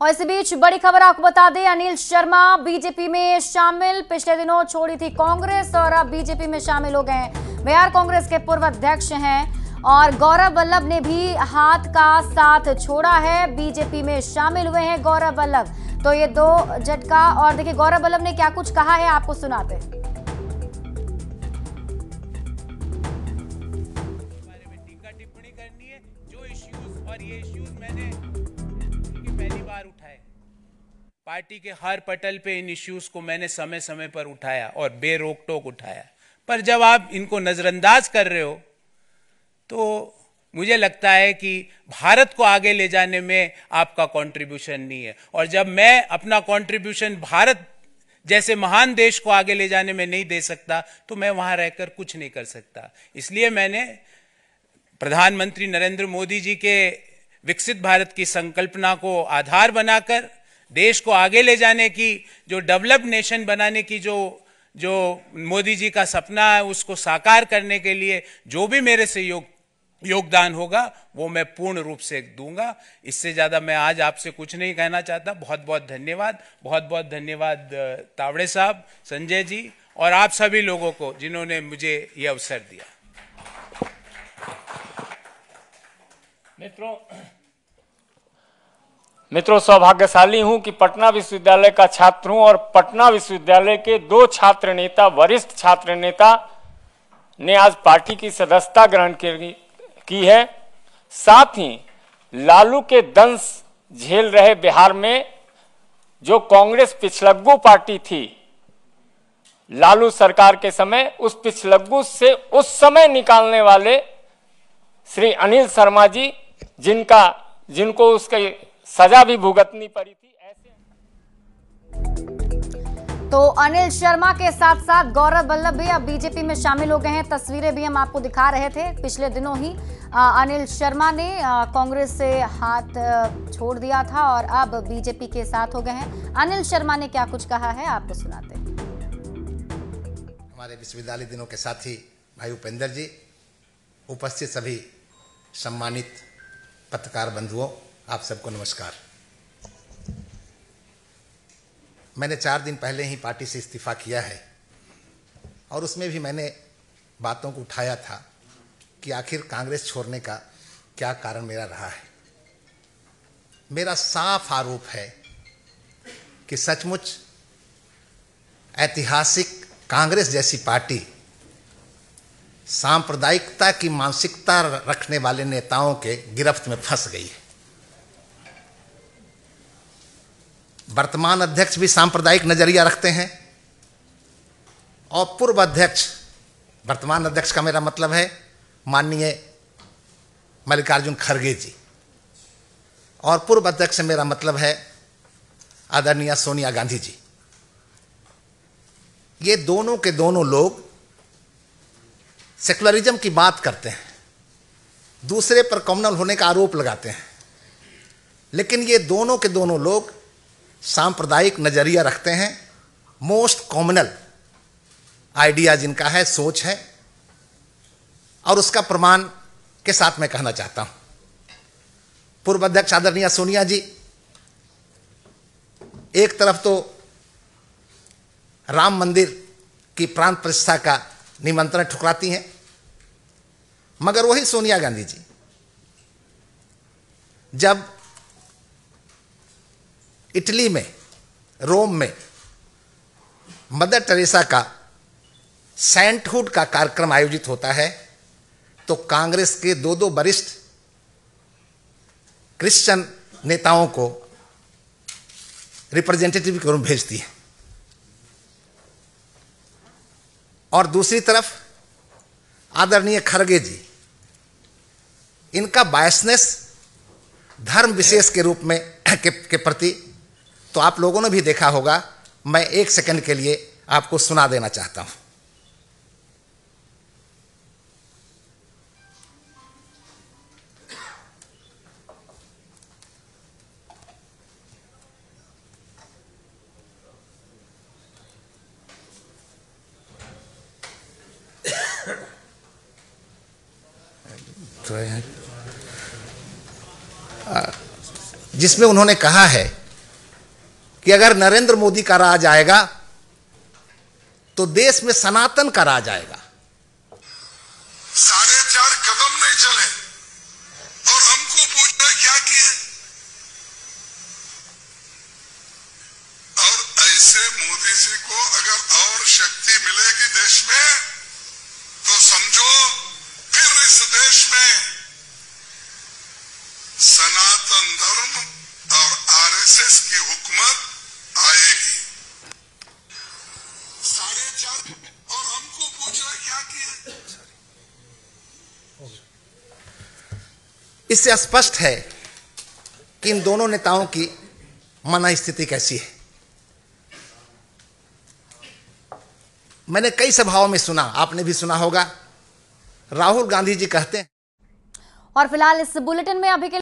और इसी बीच बड़ी खबर आपको बता दें, अनिल शर्मा बीजेपी में शामिल। पिछले दिनों छोड़ी थी कांग्रेस और अब बीजेपी में शामिल हो गए हैं। बिहार कांग्रेस के पूर्व अध्यक्ष हैं और गौरव वल्लभ ने भी हाथ का साथ छोड़ा है, बीजेपी में शामिल हुए हैं गौरव वल्लभ। तो ये दो झटका। और देखिए गौरव वल्लभ ने क्या कुछ कहा है, आपको सुनाते हैं। टिप्पणी करनी है जो इश्यूज, और ये इश्यूज मैंने पहली बार उठाए। पार्टी के हर पटल पे इन इश्यूज को मैंने समय समय पर उठाया और बेरोक टोक उठाया, पर जब आप इनको नजरअंदाज कर रहे हो तो मुझे लगता है कि भारत को आगे ले जाने में आपका कंट्रीब्यूशन नहीं है। और जब मैं अपना कंट्रीब्यूशन भारत जैसे महान देश को आगे ले जाने में नहीं दे सकता तो मैं वहां रहकर कुछ नहीं कर सकता। इसलिए मैंने प्रधानमंत्री नरेंद्र मोदी जी के विकसित भारत की संकल्पना को आधार बनाकर देश को आगे ले जाने की, जो डेवलप्ड नेशन बनाने की जो मोदी जी का सपना है, उसको साकार करने के लिए जो भी मेरे से योगदान होगा वो मैं पूर्ण रूप से दूंगा। इससे ज़्यादा मैं आज आपसे कुछ नहीं कहना चाहता। बहुत बहुत धन्यवाद, बहुत बहुत धन्यवाद तावड़े साहब, संजय जी और आप सभी लोगों को जिन्होंने मुझे ये अवसर दिया। मित्रों, सौभाग्यशाली हूं कि पटना विश्वविद्यालय का छात्र हूं और पटना विश्वविद्यालय के दो छात्र नेता, वरिष्ठ छात्र नेता ने आज पार्टी की सदस्यता ग्रहण की है। साथ ही लालू के दंश झेल रहे बिहार में जो कांग्रेस पिछलग्गू पार्टी थी, लालू सरकार के समय उस पिछलग्गू से उस समय निकालने वाले श्री अनिल शर्मा जी, जिनको उसके सजा भी भुगतनी पड़ी थी। ऐसे तो अनिल शर्मा के साथ साथ गौरव वल्लभ भी अब बीजेपी में शामिल हो गए हैं। तस्वीरें भी हम आपको दिखा रहे थे। पिछले दिनों ही अनिल शर्मा ने कांग्रेस से हाथ छोड़ दिया था और अब बीजेपी के साथ हो गए हैं। अनिल शर्मा ने क्या कुछ कहा है, आपको सुनाते हैं। हमारे विश्वविद्यालय दिनों के साथी भाई उपेंद्र जी, उपस्थित सभी सम्मानित पत्रकार बंधुओं, आप सबको नमस्कार। मैंने 4 दिन पहले ही पार्टी से इस्तीफा किया है और उसमें भी मैंने बातों को उठाया था कि आखिर कांग्रेस छोड़ने का क्या कारण मेरा रहा है। मेरा साफ आरोप है कि सचमुच ऐतिहासिक कांग्रेस जैसी पार्टी सांप्रदायिकता की मानसिकता रखने वाले नेताओं के गिरफ्त में फंस गई है। वर्तमान अध्यक्ष भी सांप्रदायिक नजरिया रखते हैं और पूर्व अध्यक्ष, वर्तमान अध्यक्ष का मेरा मतलब है माननीय मल्लिकार्जुन खड़गे जी, और पूर्व अध्यक्ष से मेरा मतलब है आदरणीय सोनिया गांधी जी। ये दोनों के दोनों लोग सेकुलरिज्म की बात करते हैं, दूसरे पर कम्युनल होने का आरोप लगाते हैं, लेकिन ये दोनों के दोनों लोग सांप्रदायिक नजरिया रखते हैं। मोस्ट कॉमनल आइडिया जिनका है, सोच है, और उसका प्रमाण के साथ मैं कहना चाहता हूं। पूर्व अध्यक्ष आदरणीय सोनिया जी एक तरफ तो राम मंदिर की प्राण प्रतिष्ठा का निमंत्रण ठुकराती हैं, मगर वही सोनिया गांधी जी जब इटली में, रोम में मदर टेरेसा का सेंटहुड का कार्यक्रम आयोजित होता है तो कांग्रेस के दो वरिष्ठ क्रिश्चियन नेताओं को रिप्रेजेंटेटिव के रूप में भेजती है, और दूसरी तरफ आदरणीय खड़गे जी, इनका बायसनेस धर्म विशेष के रूप में के प्रति तो आप लोगों ने भी देखा होगा। मैं 1 सेकंड के लिए आपको सुना देना चाहता हूं। जिसमें उन्होंने कहा है कि अगर नरेंद्र मोदी का राज आएगा तो देश में सनातन का राज आएगा। 4.5 कदम नहीं चले और हमको पूछना क्या किए। और ऐसे मोदी जी को अगर और शक्ति मिलेगी देश में तो समझो फिर इस देश में सनातन धर्म और आरएसएस की हुकूमत आएगी। 4.5 और हमको पूछना क्या किए। इससे स्पष्ट है कि इन दोनों नेताओं की मनस्थिति कैसी है। मैंने कई सभाओं में सुना, आपने भी सुना होगा, राहुल गांधी जी कहते हैं। और फिलहाल इस बुलेटिन में अभी के